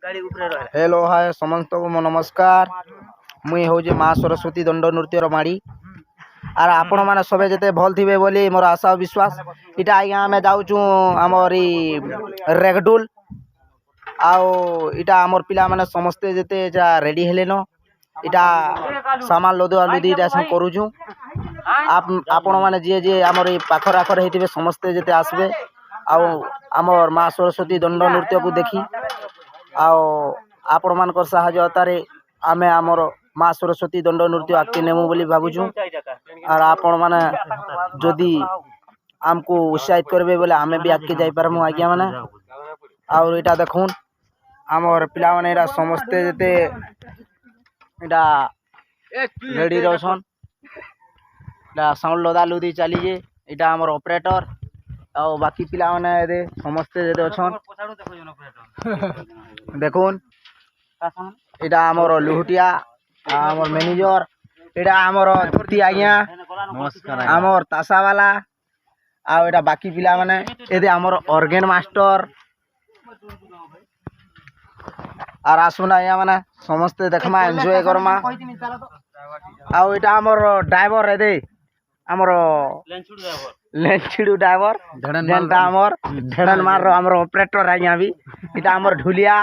Hello hi समस्त को मो नमस्कार। मुई हूँ माँ सरस्वती दंड नृत्यर माड़ी आर आपण मैंने सबे जिते भल थे बोली मोर आशा और विश्वास। इटा आज्ञा आम जाऊँ आमर रेगडुल आउ इटा आमर पिला माने समस्ते जिते रेडी हेलेन इटा सामान लदुआ लुदी करूँ। आपण मैंने जी जी आमर पाखर आखर होते समस्ते जिते आसबे आमर माँ सरस्वती दंड नृत्य को देखी आपण मान सहायतारे आमे आमर माँ सरस्वती दंड नृत्य आगे नेमु बोली भावुँ। और आपण मैंने जदि आमको उत्साहित करेंगे बोले आमे भी आगे जापरमु आज्ञा मैंने। और इटा देखुन आमर पिला माने इटा समस्ते जेते इटा रेडी रहसन इटा साउंड लदा लुदी चलीजे। इटा आमर ऑपरेटर और बाकी पिला माने समस्ते जेते अछन देखुन इटा आमर लुहुटिया आमर मैनेजर इटा आमर धुती आज्ञा आमर तासा वाला आउ इटा बाकी पिला माने एदे आमर ऑर्गेन मास्टर और आसुना आज्ञा माने समस्ते देखमा एंजॉय करमा। आउ इटा आमर ड्राइवर एदे आमर लेंचुडू ड्राइवर जेनटा आमर ढेड़न मार आमर ऑपरेटर आज्ञा भी इटा आमर ढुलिया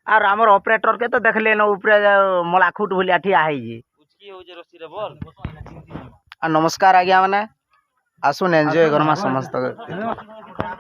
और आमर ऑपरेटर के तो देखले न ऊपर मलाखुट भलिया ठिया है। नमस्कार आज्ञा माने आसुन एंजॉय करमा समस्त।